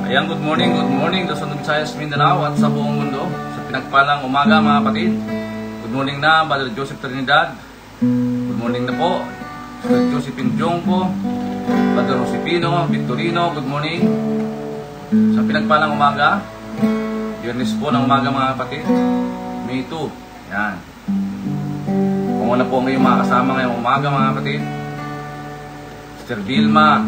Ayan, good morning Luzon, Visayas, Mindanao at sa buong mundo. Sa pinagpalang umaga mga kapatid. Good morning na Brother Joseph Trinidad. Good morning na po Brother Josephine Jongko, Brother Josepino Victorino. Good morning. Sa pinagpalang umaga, Biyernes po ng umaga mga kapatid, May 2. Yan. Kung ano po ngayong mga kasama ngayong umaga mga kapatid, Sister Vilma.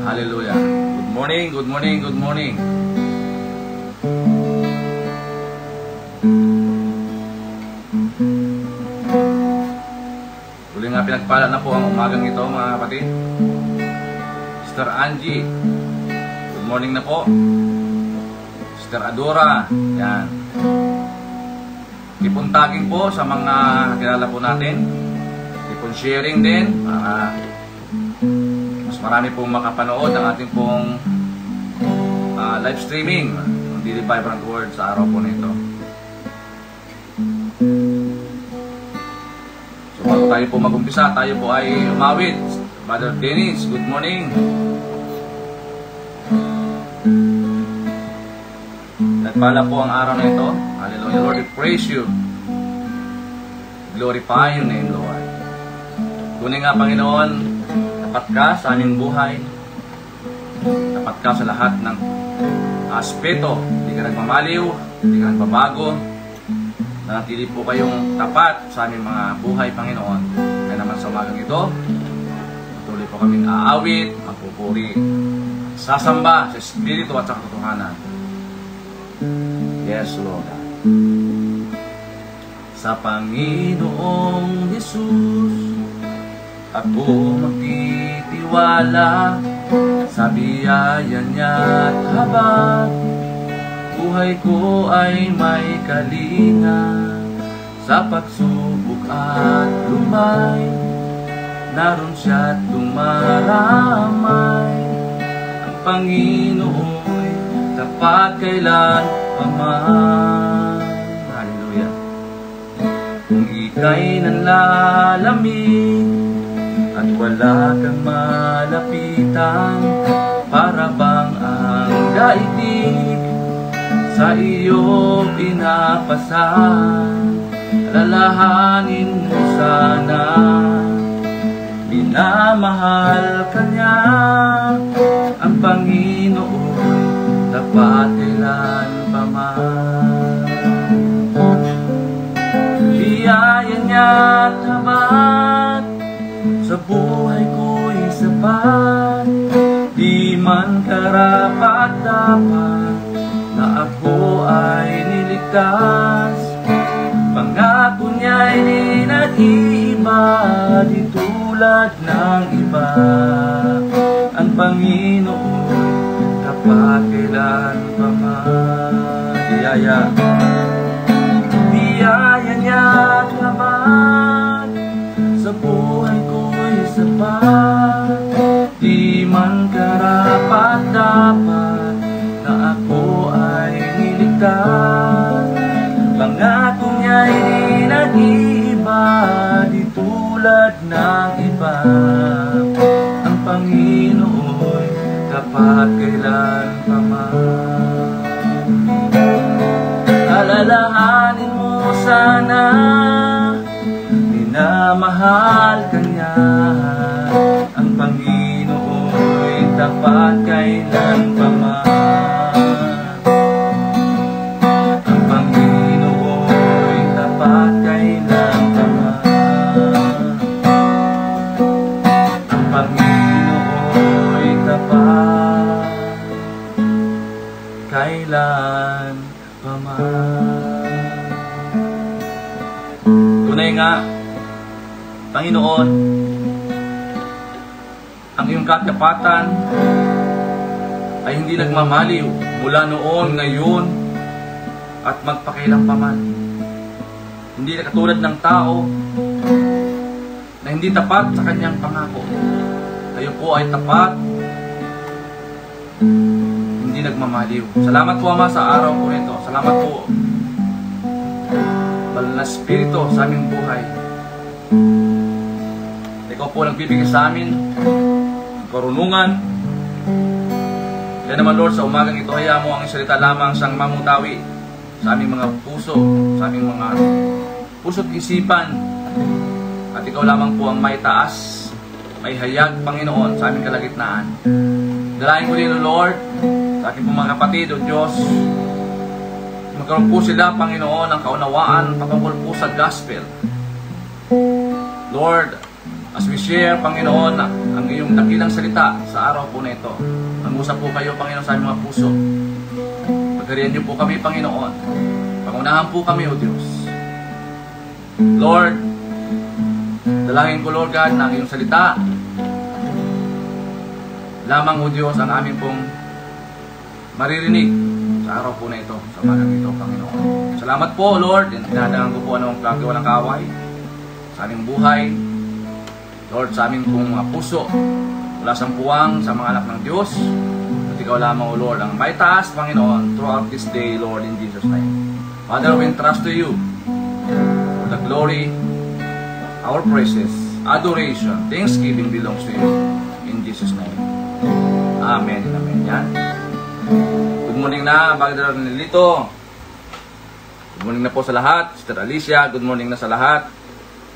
Hallelujah. Good morning, good morning, good morning. Tuloy nga pinagpala na po ang umagang ito mga kapatid. Sister Angie, good morning na po. Sister Adora, yan. Ipon tagging po sa mga kilala po natin. Ipon sharing din. Mas marami pong makapanood ng ating pong live streaming ng Daily Vibrant Word sa araw po nito. So bago tayo po mag-umpisa, tayo po ay umawit. Brother Dennis, good morning. Nagpala po ang araw na ito. Hallelujah. Lord, we praise you. Glorify your name, Lord. Tunay nga, Panginoon, tapat ka sa aming buhay. Tapat ka sa lahat ng aspeto. Hindi ka nagmamaliw, hindi ka nagbabago. Nanatili po kayong tapat sa aming mga buhay, Panginoon. Kaya naman sa umagang ito, patuloy po kaming aawit, magpupuri, sasamba sa Espiritu at sa katotohanan. Yes, Lord. Sa Panginoong Jesus ako magtitiwala, sa biyaya niya't habang buhay ko ay may kalinga. Sa pagsubok at lumay, naroon siya't dumaramay. Ang Panginoon tapat kailan paman. Hallelujah. Kung ika'y nanlalamig at wala kang malapitan, para bang ang daigdig sa iyo pinapasan, alalahanin mo sana, minamahal ka niya. Ang Panginoon tapat kailan paman. Biyaya niya't habag sa buhay ko'y sapat. Di man karapat-dapat na ako ay niligtas. Pangako niya'y di nag-iiba, di tulad ng iba. Ang Panginoon tapat kailan paman. Biyaya niya't habag sa buhay ko'y sapat. Di man karapat-dapat na ako ay niligtas. Pangako niya'y di nag-iiba, di tulad ng iba. Ang Panginoon tapat kailan paman. Alalahanin mo sana, minamahal ka niya. Ang Panginoon tapat kailan paman. Ang Panginoon tapat kailan paman. Ang Panginoon tapat kailan paman. Tunay nga, Panginoon, ang iyong katapatan ay hindi nagmamaliw mula noon, ngayon, at magpakailanpaman. Hindi na katulad ng tao na hindi tapat sa kanyang pangako. Kayo po ay tapat, hindi nagmamaliw. Salamat po, Ama, sa araw po ito. Salamat po, Banal na Espiritu, sa aming buhay. Ikaw po nagbibigay sa amin ng karunungan, Kaya naman Lord, sa umagang ito, hayaan mo ang salita lamang siyang mamutawi sa aming mga puso, sa aming mga puso't isipan. At ikaw lamang po ang may taas, may hayag, Panginoon, sa aming kalagitnaan. Dalahin ko din, O Lord, sa aking mga kapatid, O Diyos, magkaroon po sila, Panginoon, ng kaunawaan patungkol po sa gospel. Lord, as we share, Panginoon, ang iyong dakilang salita sa araw po na ito, nangusap po kayo, Panginoon, sa aming mga puso. Pagkariyan niyo po kami, Panginoon. Pangunahan po kami, O Diyos. Lord, dalangin ko, Lord God, na ang iyong salita lamang, O Diyos, ang aming pong maririnig sa araw po na ito, sa umagang ito, Panginoon. Salamat po, Lord. Dinadagan ko po anong walang kaway sa aming buhay. Lord, sa aming pong puso, mula sa puwang sa mga anak ng Diyos. At ikaw lamang, O Lord, ang may taas, Panginoon, throughout this day, Lord, in Jesus' name. Father, we entrust to you for the glory, our praises, adoration, thanksgiving belongs to you. In Jesus' name. Amen and amen. Yan. Good morning na, Brother Nilito. Good morning na po sa lahat. Sister Alicia, good morning na sa lahat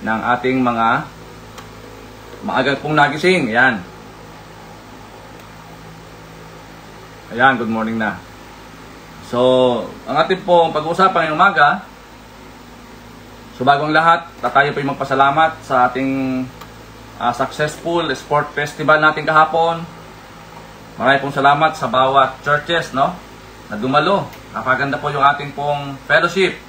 ng ating mga maagang pong nagising. Ayan. Ayan, good morning na. So, ang ating pong pag-uusapan ngayong umaga, so bagong lahat, tayo po yung magpasalamat sa ating successful sport festival natin kahapon. Maraming pong salamat sa bawat churches, no, na dumalo. Napaganda po yung ating pong fellowship.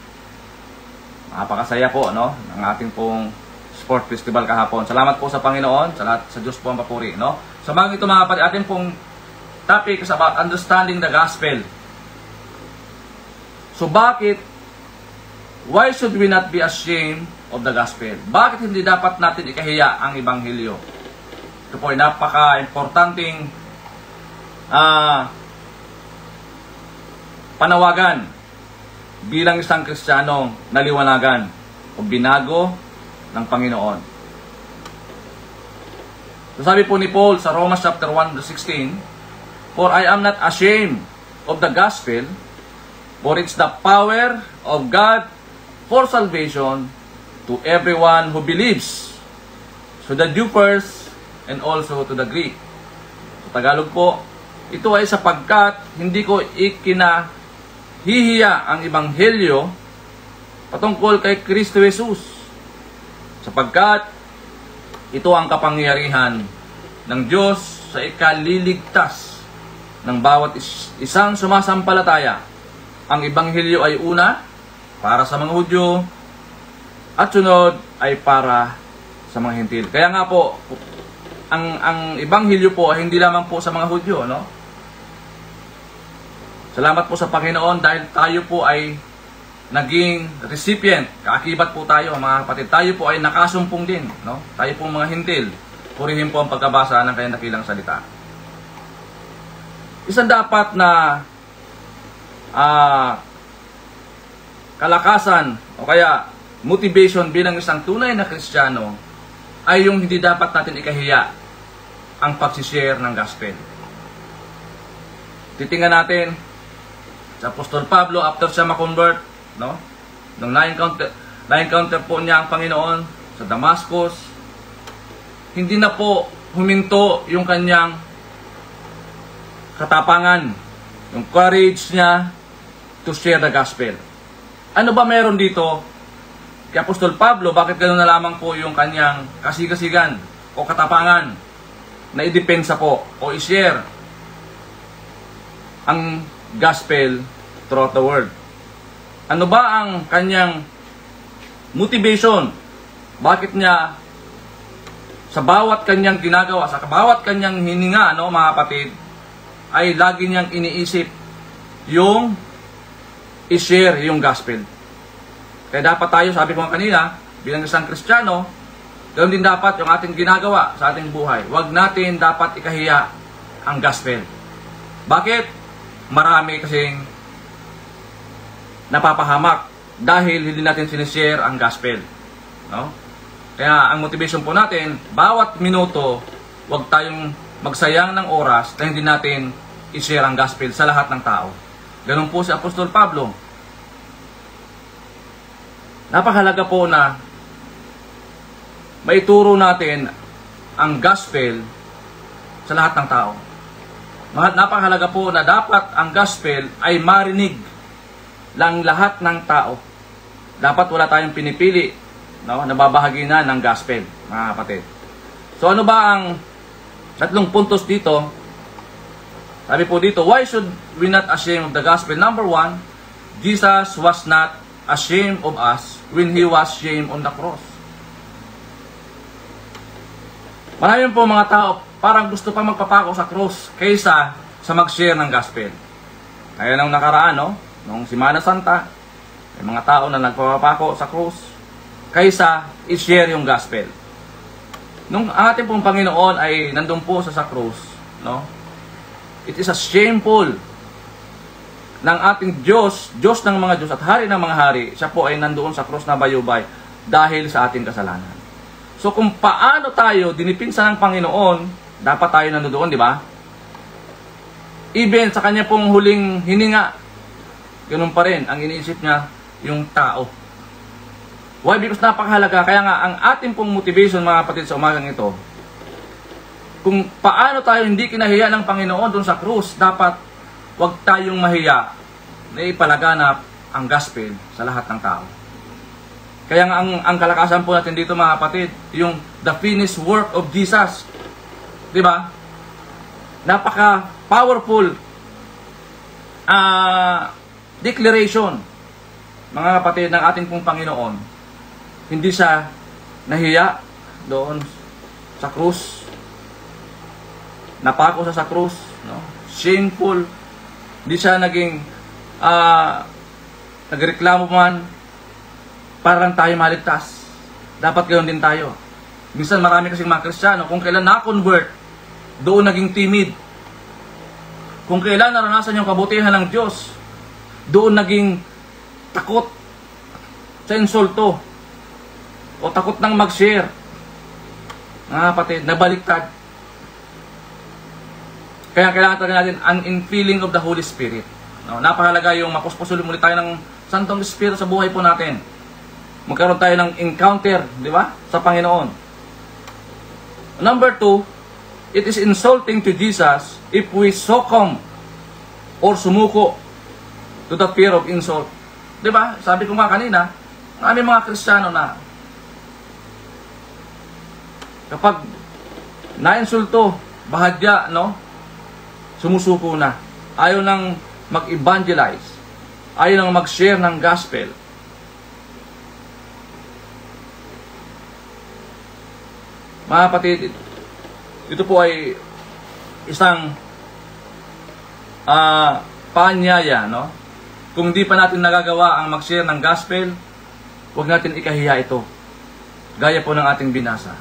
Napakasaya po, no, ng ating pong sport festival kahapon. Salamat po sa Panginoon, sa lahat, sa Diyos po ang papuri, no. So bagong ito mga kapatid, ating pong topic is about understanding the gospel. So why should we not be ashamed of the gospel? Bakit hindi dapat natin ikahiya ang ebanghelyo? Ito po ay napaka-importanting panawagan bilang isang Kristiyanong naliwanagan o binago ng Panginoon. So sabi po ni Paul sa Romans chapter 1 verse 16, "For I am not ashamed of the gospel, for it's the power of God for salvation to everyone who believes, to the Jew first and also to the Greek." Sa Tagalog po, ito ay sapagkat hindi ko ikinahihiya ang ebanghelyo patungkol kay Kristo Jesus, sapagkat ito ang kapangyarihan ng Diyos sa ikaliligtas ng bawat isang sumasampalataya. Ang ebanghelyo ay una para sa mga Hudyo at sunod ay para sa mga Hentil. Kaya nga po, ang ebanghelyo po ay hindi lamang po sa mga Hudyo, no? Salamat po sa Panginoon dahil tayo po ay naging recipient. Kaakibat po tayo, mga kapatid. Tayo po ay nakasumpong din, no? Tayo po mga Hentil. Purihin po ang pagkabasa ng kanyang dakilang salita. Isang dapat na kalakasan o kaya motivation bilang isang tunay na Kristiyano ay yung hindi dapat natin ikahiya ang pagsishare ng gospel. Titingnan natin sa Apostol Pablo after siya makonvert, no? Nung na-encounter po niya ang Panginoon sa Damascus, hindi na po huminto yung kanyang katapangan, yung courage niya to share the gospel. Ano ba meron dito kay Apostol Pablo? Bakit ganoon na lamang po yung kanyang kasigasigan o katapangan na idepensa po o i-share ang gospel throughout the world? Ano ba ang kanyang motivation? Bakit niya sa bawat kanyang ginagawa, sa bawat kanyang hininga, no, mga kapatid, ay lagi niyang iniisip yung i-share yung gospel. Kaya dapat tayo, sabi ko kanina, bilang isang Kristiyano, ganoon din dapat yung ating ginagawa sa ating buhay. Huwag natin dapat ikahiya ang gospel. Bakit? Marami kasing napapahamak dahil hindi natin sinishare ang gospel, no? Kaya ang motivation po natin, bawat minuto, huwag tayong magsayang ng oras na hindi natin i-share ang gospel sa lahat ng tao. Ganun po si Apostol Pablo. Napakahalaga po na maituro natin ang gospel sa lahat ng tao. Napakahalaga po na dapat ang gospel ay marinig lang lahat ng tao. Dapat wala tayong pinipili, no, nababahagi na ng gospel, mga kapatid. So ano ba ang tatlong puntos dito? Sabi po dito, why should we not ashamed of the gospel? Number 1, Jesus was not ashamed of us when He was shamed on the cross. Marami po mga tao parang gusto pa magpapako sa cross kaysa sa mag-share ng gospel. Kaya nung nakaraan, no? Nung Semana Santa, may mga tao na nagpapako sa cross kaysa i-share yung gospel. Nung ang ating pong Panginoon ay nandun po sa cross, no? It is a shameful ng ating Diyos, Diyos ng mga Diyos at Hari ng mga Hari, siya po ay nandoon sa cross na bayubay dahil sa ating kasalanan. So kung paano tayo dinipinsan ng Panginoon, dapat tayo nandoon, di ba? Even sa kanya pong huling hininga, ganun pa rin ang iniisip niya yung tao. Why? Because napakahalaga. Kaya nga ang ating pong motivation, mga kapatid, sa umagang ito, kung paano tayo hindi kinahiya ng Panginoon doon sa krus, dapat wag tayong mahiya na ipalaganap ang gospel sa lahat ng tao. Kaya nga ang kalakasan po natin dito, mga kapatid, yung the finished work of Jesus. Di ba? Napaka-powerful declaration, mga kapatid, ng ating pong Panginoon. Hindi siya nahiya doon sa krus. Napako sa krus, no? Shameful. Hindi siya naging nagreklamo man para lang tayo maligtas. Dapat ganoon din tayo. Minsan marami kasing mga Kristiyano, kung kailan na-convert, doon naging timid. Kung kailan naranasan yung kabutihan ng Diyos, doon naging takot sa insulto o takot nang mag-share. Mga kapatid, nabaliktad. Kaya kailangan talaga natin ang infilling of the Holy Spirit. No, napahalaga yung mapuspusulin muli tayo ng Santong Espiritu sa buhay po natin. Magkaroon tayo ng encounter, di ba? Sa Panginoon. Number 2, it is insulting to Jesus if we succumb or sumuko to the fear of insult. Di ba? Sabi ko nga kanina, may mga Kristiyano na kapag na-insulto, bahadya, no? Sumusuko na. Ayaw nang mag-evangelize. Ayaw nang mag-share ng gospel. Mga kapatid, ito po ay isang paanyaya, no? Kung di pa natin nagagawa ang mag-share ng gospel, huwag natin ikahiya ito. Gaya po ng ating binasa.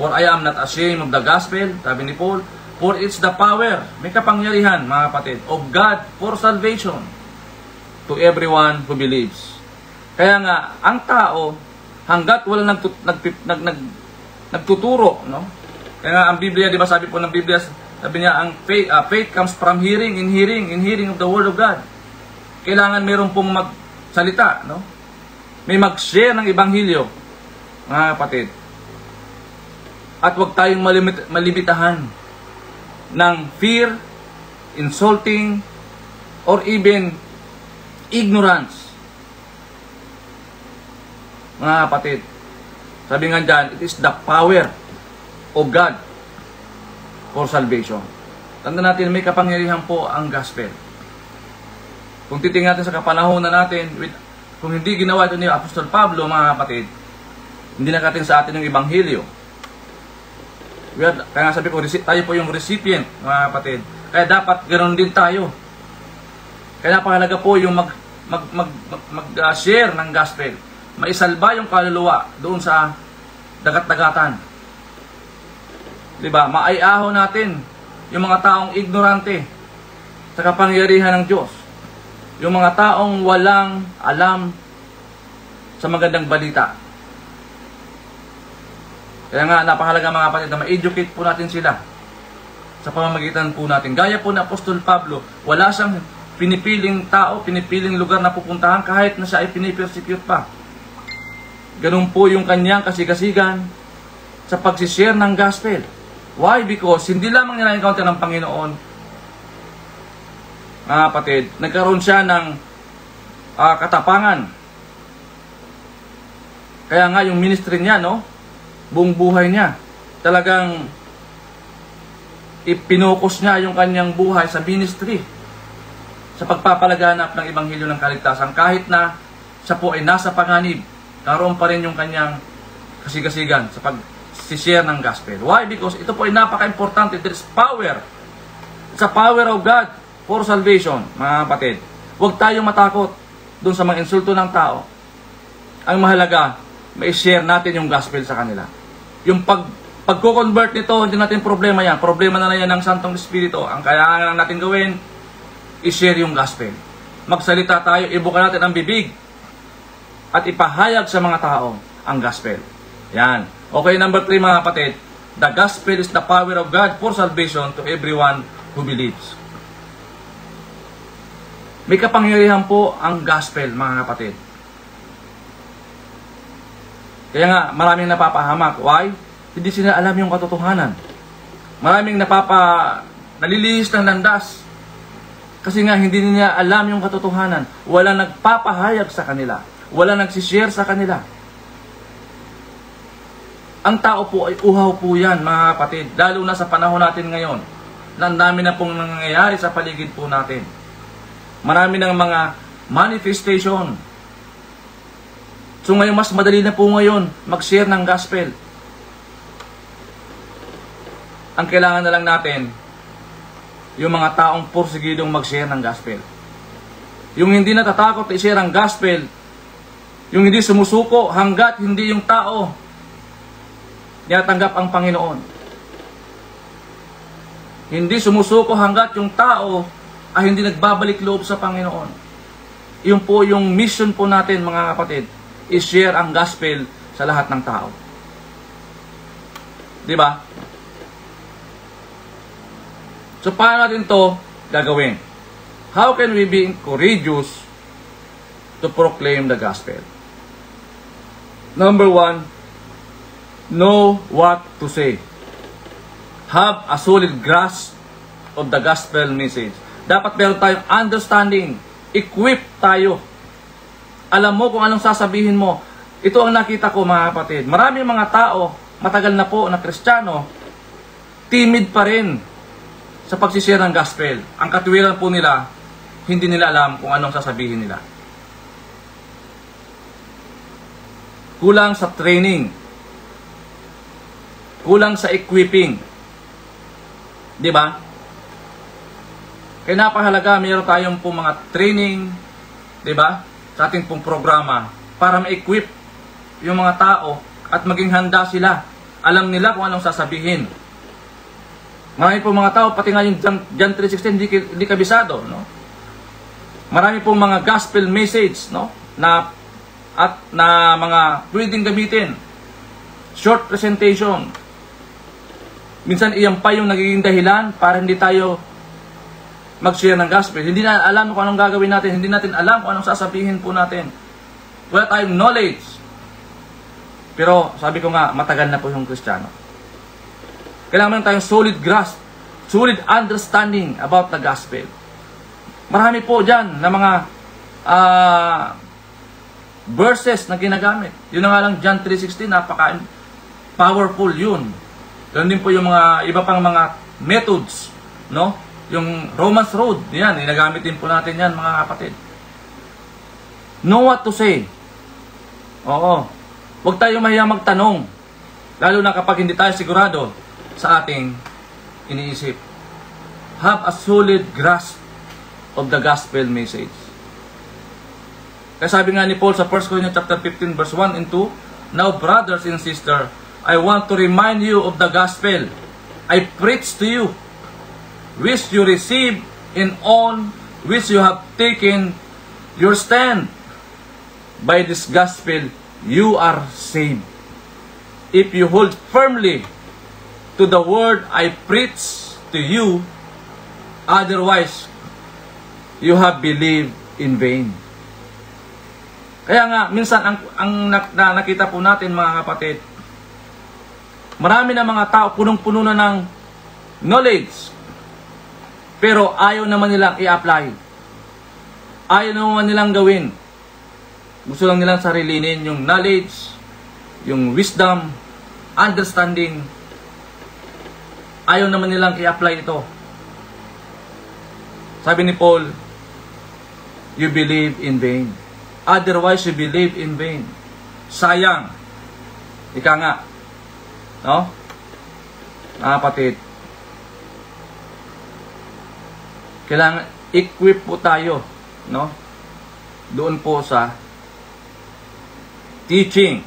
For I am not ashamed of the gospel, sabi ni Paul, for it's the power, may kapangyarihan, mga kapatid, of God for salvation to everyone who believes. Kaya nga, ang tao, hanggat walang nagtuturo, no? Kaya nga, ang Biblia, di ba, sabi po ng Biblia, sabi niya, ang faith comes from hearing, in hearing of the Word of God. Kailangan mayroon pong magsalita, no? May mag-share ng Ebanghelyo, mga kapatid. At huwag tayong malimitahan ng fear, insulting, or even ignorance. Mga kapatid, sabi nga dyan, it is the power of God for salvation. Tandaan natin, may kapangyarihan po ang gospel. Kung titingnan natin sa kapanahonan natin, kung hindi ginawa ito ni Apostol Pablo, mga kapatid, hindi nakatin sa atin yung Ebanghelyo. Kaya nga sabi ko, tayo po yung recipient, mga kapatid. Kaya dapat ganoon din tayo. Kaya napakahalaga po yung mag-share ng gospel. Maisalba yung kaluluwa doon sa dagat-dagatan. Diba? Maiaho natin yung mga taong ignorante sa kapangyarihan ng Diyos. Yung mga taong walang alam sa magandang balita. Kaya nga, napakahalaga, mga kapatid, na ma-educate po natin sila sa pamamagitan po natin. Gaya po ni Apostol Pablo, wala siyang pinipiling tao, pinipiling lugar na pupuntahan kahit na siya ay pinipersecute pa. Ganun po yung kanyang kasigasigan sa pagsishare ng gospel. Why? Because hindi lamang niya na-encounter ng Panginoon, mga kapatid, nagkaroon siya ng katapangan. Kaya nga yung ministry niya, no, buong buhay niya, talagang ipinokus niya yung kanyang buhay sa ministry, sa pagpapalaganap ng Ebanghelyo ng Kaligtasan. Kahit na siya po ay nasa panganib, naroon pa rin yung kanyang kasigasigan sa pag-share ng gospel. Why? Because ito po ay napaka-importante. There is power. It's a power of God for salvation, mga kapatid. Huwag tayong matakot dun sa mga insulto ng tao. Ang mahalaga, ma-share natin yung gospel sa kanila. Yung pagko-convert nito, hindi natin problema yan. Problema na yan ng Santong Espiritu. Ang kailangan natin gawin, i-share yung gospel. Magsalita tayo, ibuka natin ang bibig at ipahayag sa mga tao ang gospel. Yan. Okay, number 3, mga kapatid. The gospel is the power of God for salvation to everyone who believes. May kapangyarihan po ang gospel, mga kapatid. Kaya nga, maraming napapahamak. Why? Hindi sila alam yung katotohanan. Maraming nalilihis ng landas. Kasi nga, hindi nila alam yung katotohanan. Wala nagpapahayag sa kanila. Wala nagsishare sa kanila. Ang tao po ay uhaw po yan, mga kapatid. Lalo na sa panahon natin ngayon. Na ang dami na pong nangyayari sa paligid po natin. Marami ng mga manifestation. So ngayon, mas madali na po ngayon mag-share ng gospel. Ang kailangan na lang natin, yung mga taong porsigidong mag-share ng gospel. Yung hindi natatakot i-share ang gospel, yung hindi sumusuko hanggat hindi yung tao tinatanggap ang Panginoon. Hindi sumusuko hanggat yung tao ay hindi nagbabalik loob sa Panginoon. Yun po yung mission po natin, mga kapatid, i-share ang gospel sa lahat ng tao. Diba? So, paano natin to gagawin? How can we be courageous to proclaim the gospel? Number 1, know what to say. Have a solid grasp of the gospel message. Dapat meron tayong understanding. Equip tayo. Alam mo kung anong sasabihin mo. Ito ang nakita ko, mga kapatid. Maraming mga tao, matagal na po na Kristiyano, timid pa rin sa pagsishare ng gospel. Ang katuwiran po nila, hindi nila alam kung anong sasabihin nila. Kulang sa training. Kulang sa equipping. Diba? Kaya napahalaga, mayroon tayong pong mga training, diba? Sa ating pong programa para ma-equip yung mga tao at maging handa sila. Alam nila kung anong sasabihin. Marami pong mga tao, pati nga yung John 3:16, hindi kabisado, no? Marami pong mga gospel message, no? Na mga pwedeng gamitin. Short presentation. Minsan iyan pa yung nagiging dahilan para hindi tayo mag-share ng gospel. Hindi na alam kung anong gagawin natin. Hindi natin alam kung anong sasabihin po natin. Wala tayong knowledge. Pero sabi ko nga, matagal na po yung Kristiyano. Kailangan tayong solid grasp, solid understanding about the gospel. Marami po dyan na mga verses na ginagamit. Yun na nga lang, John 3:16, napaka-powerful yun. Ganun din po yung mga iba pang mga methods, no? Yung Romans Road, yan, ginagamit din po natin yan, mga kapatid. Know what to say. Oo. Huwag tayo mahiya magtanong. Lalo na kapag hindi tayo sigurado sa ating iniisip. Have a solid grasp of the gospel message. Kaya sabi nga ni Paul sa 1 Corinthians chapter 15 verse 1 and 2, Now brothers and sisters, I want to remind you of the gospel I preached to you, which you received in on which you have taken your stand. By this gospel you are saved, if you hold firmly to the word I preach to you, otherwise, you have believed in vain. Kaya nga, minsan, nakita po natin mga kapatid, marami na mga tao, punong-puno na ng knowledge, pero ayaw naman nilang i-apply. Ayaw naman nilang gawin. Gusto lang nilang sarilinin yung knowledge, yung wisdom, understanding. Ayaw naman nilang i-apply ito. Sabi ni Paul, you believe in vain. Otherwise, you believe in vain. Sayang. Ika nga. No? Mga kapatid, kailangan equip po tayo, no? Doon po sa teaching,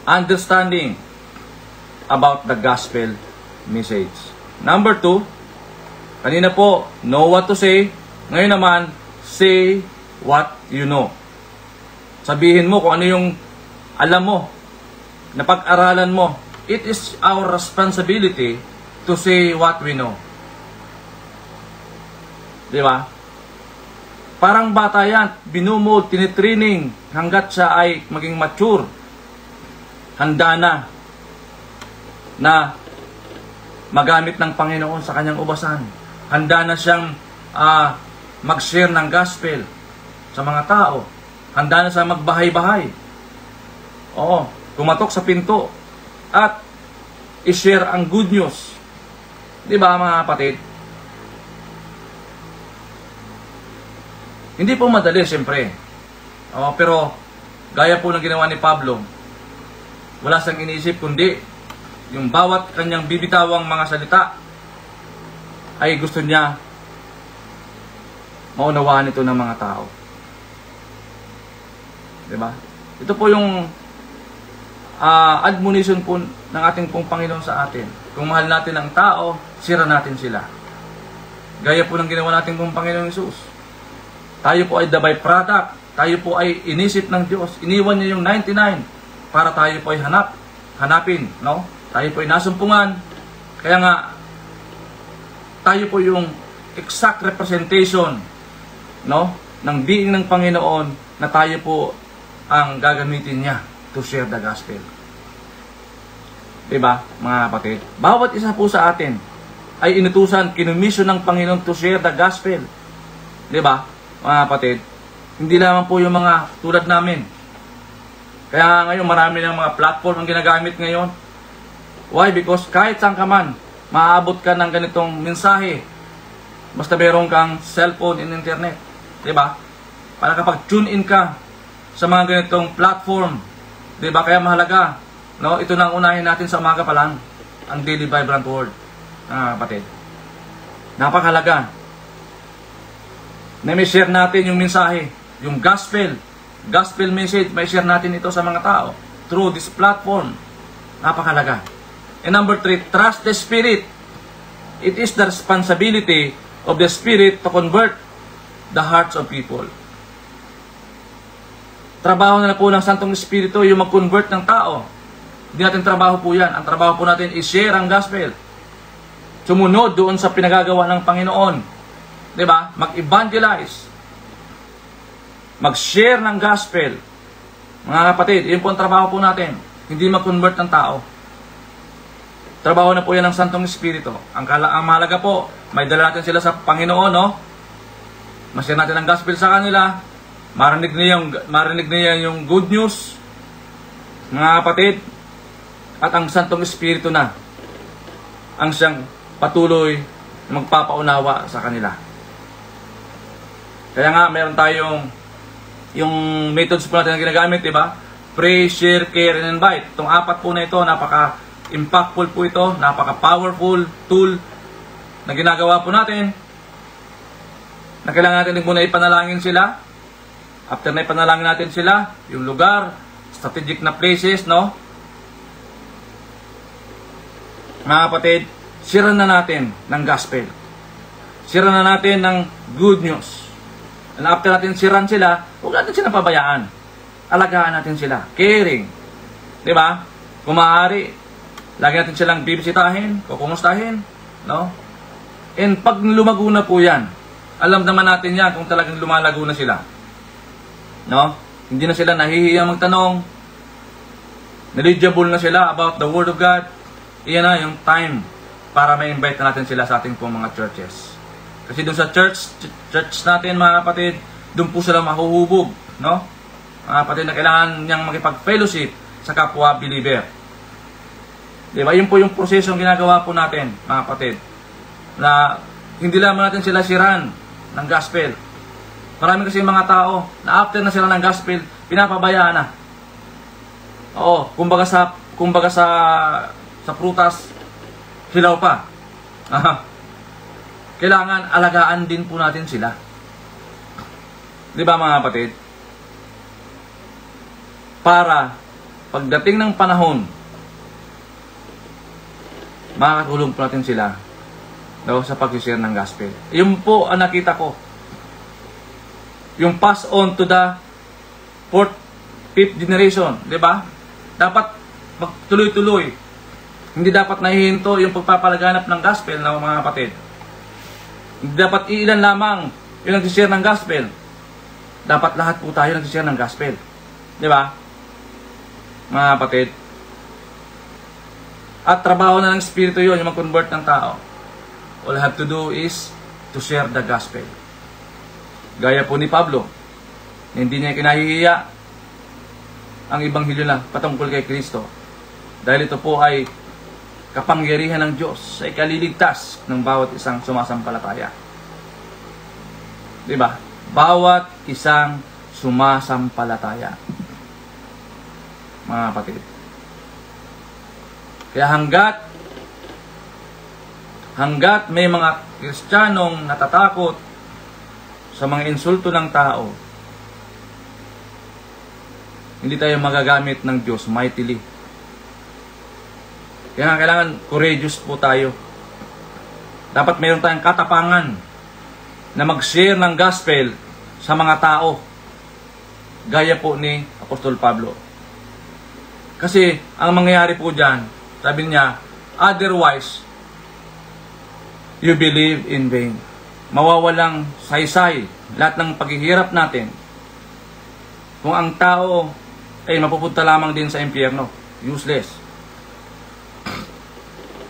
understanding about the gospel message. Number 2, kanina po, know what to say. Ngayon naman, say what you know. Sabihin mo kung ano yung alam mo, napag-aralan mo. It is our responsibility to say what we know. Di ba? Parang bata yan, binumold, tinitraining hanggat siya ay maging mature. Handa na magamit ng Panginoon sa kanyang ubasan. Handa na siyang mag-share ng gospel sa mga tao. Handa na siya magbahay-bahay. Oo, kumatok sa pinto at i-share ang good news. Di ba mga kapatid? Hindi po madali, siyempre. Pero, gaya po ng ginawa ni Pablo, wala siyang iniisip kundi yung bawat kanyang bibitawang mga salita ay gusto niya maunawaan ito ng mga tao. Diba? Ito po yung admonition po ng ating pong Panginoon sa atin. Kung mahal natin ang tao, sira natin sila. Gaya po ng ginawa natin pong Panginoon Jesus. Tayo po ay the byproduct. Tayo po ay inisip ng Diyos. Iniwan niya yung 99 para tayo po ay hanapin. No? Tayo po ay nasumpungan. Kaya nga, tayo po yung exact representation, no, ng being ng Panginoon na tayo po ang gagamitin niya to share the gospel. Diba, mga kapatid? Bawat isa po sa atin ay inutusan, kinumisyon ng Panginoon to share the gospel. Diba, mga kapatid? Hindi lamang po yung mga tulad namin. Kaya ngayon marami ng mga platform ang ginagamit ngayon. Why? Because kahit saan ka man, maaabot ka ng ganitong mensahe. Basta meron kang cellphone and internet. Diba? Para kapag tune in ka sa mga ganitong platform, diba? Kaya mahalaga, no? Ito nang unahin natin sa umaga pa lang, ang Daily Vibrant Word. Kapatid. Napakahalaga na may share natin yung mensahe, yung gospel message, may share natin ito sa mga tao through this platform. Napakahalaga. And number 3, trust the Spirit. It is the responsibility of the Spirit to convert the hearts of people. Trabaho na po ng Santong Espiritu yung mag-convert ng tao. Hindi natin trabaho po yan. Ang trabaho po natin is share ang gospel. Sumunod doon sa pinagagawa ng Panginoon. Diba? Mag-evangelize. Mag-share ng gospel. Mga kapatid, yun po ang trabaho po natin. Hindi mag-convert ng tao. Trabaho na po yan ng Santong Espiritu. Ang mahalaga po, may dala natin sila sa Panginoon, no? Mas-share natin ang gospel sa kanila. Marinig niya yung good news. Mga kapatid, at ang Santong Espiritu na ang siyang patuloy na magpapaunawa sa kanila. Kaya nga, meron tayong yung methods po natin na ginagamit, diba? Pray, share, care, and invite. Itong 4 po na ito, napaka-impactful po ito, napaka-powerful tool na ginagawa po natin, na kailangan natin muna ipanalangin sila. After na ipanalangin natin sila, yung lugar, strategic na places, no? Mga kapatid, share na natin ng gospel. Share na natin ng good news. And after natin siran sila, huwag natin sila pabayaan. Alagaan natin sila. Caring. Diba? Kung maaari, lagi natin silang bibisitahin, kukumustahin. No? And pag lumago na po yan, alam naman natin yan kung talagang lumalago na sila. No? Hindi na sila nahihiya magtanong. Knowledgeable na sila about the Word of God. Iyan na yung time para ma-invite na natin sila sa ating pong mga churches. Kasi doon sa church natin mga kapatid, doon po sila mahuhubog. No? Mga kapatid na kailangan niyang makipag-fellowship sa kapwa believer. Diba? Yun po yung prosesong ginagawa po natin mga kapatid. Na hindi lamang natin sila siran ng gospel. Marami kasi mga tao na after na sila ng gospel, pinapabayaan na. Oo, kumbaga sa prutas, hilaw pa. Kailangan alagaan din po natin sila. Di ba mga kapatid? Para pagdating ng panahon, makakatulong po natin sila sa pag-share ng gospel. Yun po ang nakita ko. Yung pass on to the 4th, 5th generation. Di ba? Dapat magtuloy-tuloy. Hindi dapat nahihinto yung pagpapalaganap ng gospel ng mga kapatid. Hindi dapat iilan lamang yung nag-share ng gospel. Dapat lahat po tayo nag-share ng gospel. Di ba? Mga kapatid. At trabaho na ng Espiritu yun, yung mag-convert ng tao. All I have to do is to share the gospel. Gaya po ni Pablo, hindi niya kinahihiya ang ibanghilyo na patungkol kay Kristo. Dahil ito po ay kapangyarihan ng Diyos sa ikaliligtas ng bawat isang sumasampalataya. Diba? Bawat isang sumasampalataya. Mga kapatid. Kaya hanggat may mga Kristiyanong natatakot sa mga insulto ng tao, hindi tayo magagamit ng Diyos mightily. Kaya kailangan courageous po tayo. Dapat mayroon tayong katapangan na mag-share ng gospel sa mga tao. Gaya po ni Apostol Pablo. Kasi ang mangyayari po dyan, sabi niya, otherwise, you believe in vain. Mawawalang saysay lahat ng paghihirap natin kung ang tao ay mapupunta lamang din sa impyerno. Useless.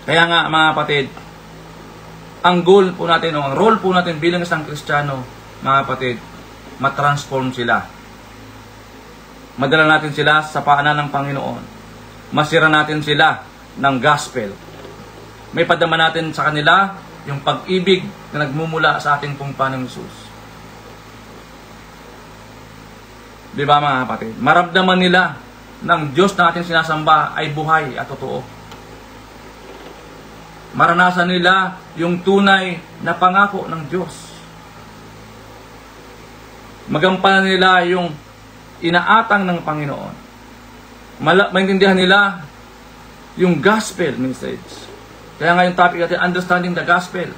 Kaya nga mga kapatid, ang goal po natin o ang role po natin bilang isang Kristiyano, mga kapatid, matransform sila. Madala natin sila sa paanan ng Panginoon. Masira natin sila ng gospel. May padama natin sa kanila yung pag-ibig na nagmumula sa ating pong Panginoong Hesus. Di ba mga kapatid? Maramdaman nila ng Diyos na ating sinasamba ay buhay at totoo. Maranasan nila yung tunay na pangako ng Diyos. Magampanan nila yung inaatang ng Panginoon. Maintindihan nila yung gospel message. Kaya nga yung topic natin, understanding the gospel.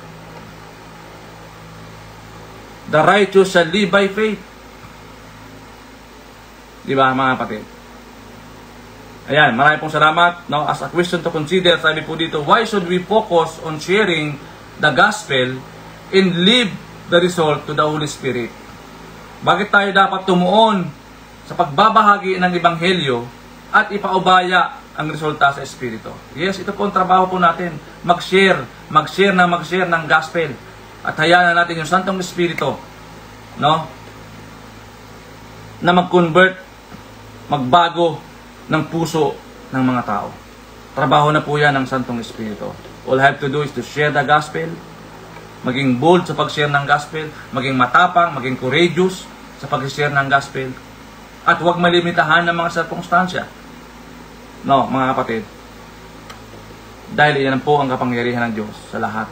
The righteous shall live by faith. Di ba mga kapatid? Ayan, marami pong salamat. Now, as a question to consider, sabi po dito, why should we focus on sharing the gospel and leave the result to the Holy Spirit? Bakit tayo dapat tumuon sa pagbabahagi ng Ebanghelyo at ipaubaya ang resulta sa Espiritu? Yes, ito po ang trabaho po natin. Mag-share ng gospel. At hayaan na natin yung Santong Espiritu, no? Na mag-convert, magbago ng puso ng mga tao. Trabaho na po yan ng Santong Espiritu. All I have to do is to share the gospel, maging bold sa pag-share ng gospel, maging matapang, maging courageous sa pag-share ng gospel, at huwag malimitahan ng mga sirkungstansya. No, mga kapatid. Dahil iyan po ang kapangyarihan ng Diyos sa lahat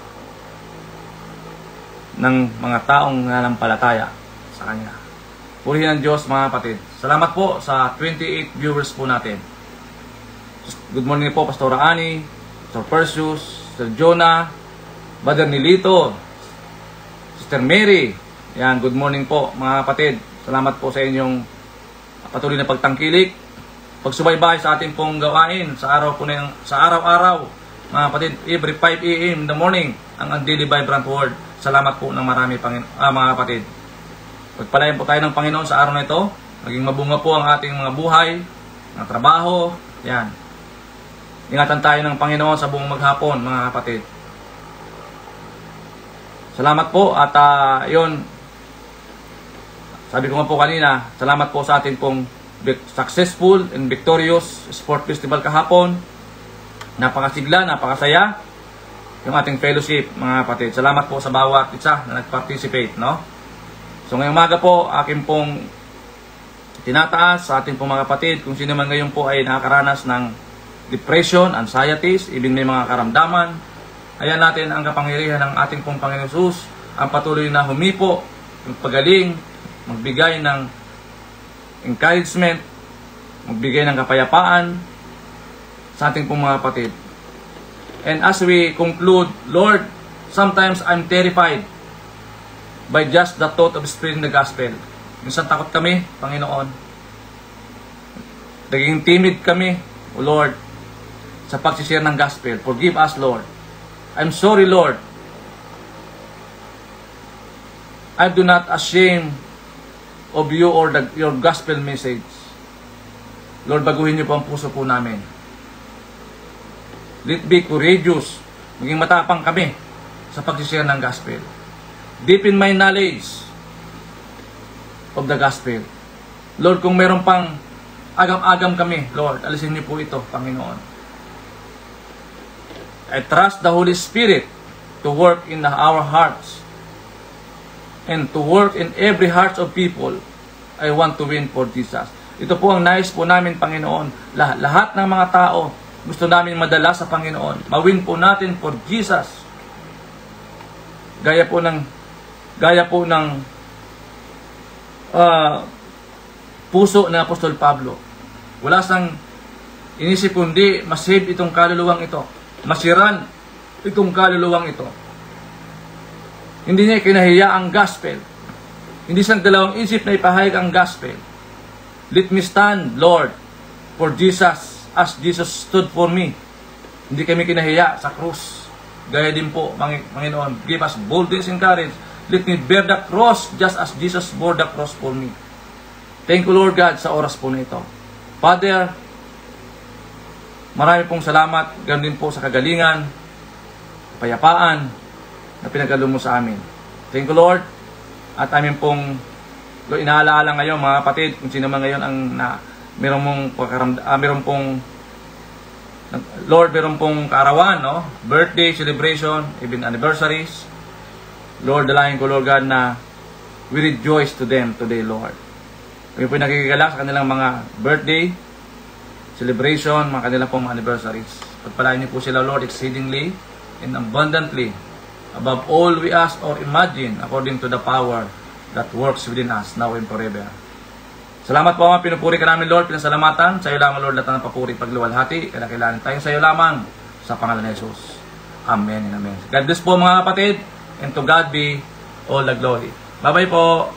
ng mga taong nanampalataya sa Kanya. Purihin ng Diyos mga kapatid. Salamat po sa 28 viewers po natin. Good morning po Pastor Ani, Pastor Perseus, Sister Jonah, Brother Nilito, Sister Mary. Yan, good morning po mga kapatid. Salamat po sa inyong patuloy na pagtangkilik, pagsubaybay sa ating pong gawain sa araw-araw mga kapatid, every 5 a.m. in the morning, ang Daily Vibrant Word. Salamat po ng marami, mga kapatid. Pagpalain po tayo ng Panginoon sa araw na ito. Maging mabunga po ang ating mga buhay, mga trabaho. Yan. Ingatan tayo ng Panginoon sa buong maghapon, mga kapatid. Salamat po at yun, sabi ko nga po kanina, salamat po sa ating pong successful and victorious sport festival kahapon. Napakasigla, napakasaya yung ating fellowship, mga kapatid. Salamat po sa bawat isa na nag-participate, no? So ngayong umaga po, akin pong tinataas sa ating pong mga kapatid, kung sino man ngayon po ay nakakaranas ng depression, anxieties, even may mga karamdaman, ayan natin ang kapangyarihan ng ating pong Panginoon Jesus, ang patuloy na humipo, magpagaling, magbigay ng encouragement, magbigay ng kapayapaan sa ating pong mga kapatid. And as we conclude, Lord, sometimes I'm terrified by just the thought of spreading the gospel. Minsan takot kami, Panginoon. Naging timid kami, O Lord, sa pagsishare ng gospel. Forgive us, Lord. I'm sorry, Lord. I do not ashamed of you or your gospel message. Lord, baguhin niyo po ang puso po namin. Let be courageous. Maging matapang kami sa pagsishare ng gospel. Deepen my knowledge of the gospel. Lord, kung meron pang agam-agam kami, Lord, alisin niyo po ito, Panginoon. I trust the Holy Spirit to work in our hearts and to work in every heart of people. I want to win for Jesus. Ito po ang nais po namin, Panginoon. Lahat ng mga tao gusto namin madala sa Panginoon. Mawin po natin for Jesus. Gaya po ng puso ng Apostol Pablo. Wala sang inisip kundi masave itong kaluluwang ito. Masiran itong kaluluwang ito. Hindi niya kinahiya ang gospel. Hindi siyang dalawang isip na ipahayag ang gospel. Let me stand, Lord, for Jesus as Jesus stood for me. Hindi kami kinahiya sa krus. Gaya din po, Panginoon, give us boldness and courage. Let me bear the cross just as Jesus bore the cross for me. Thank you, Lord God, sa oras po na ito. Father, marami pong salamat. Ganoon din po sa kagalingan, kapayapaan na pinagalo mo sa amin. Thank you, Lord. At amin pong inaalaala ngayon, mga kapatid, kung sino man ngayon ang meron pong Lord, meron pong kaarawan, no? Birthday, celebration, even anniversaries. Lord, dalahin ko, Lord God, na we rejoice to them today, Lord. Kami po nakikigalak sa kanilang mga birthday, celebration, mga kanilang pong anniversaries. Pagpalain niyo po sila, Lord, exceedingly and abundantly, above all we ask or imagine, according to the power that works within us, now and forever. Salamat po, mga pinupuri ka namin, Lord, pinasalamatan. Sa iyo lamang, Lord, lahat ng papuri, pagluwalhati, kailangan tayong sa iyo lamang, sa pangalan ni Jesus. Amen and amen. God bless po, mga kapatid, and to God be all the glory. Bye-bye po.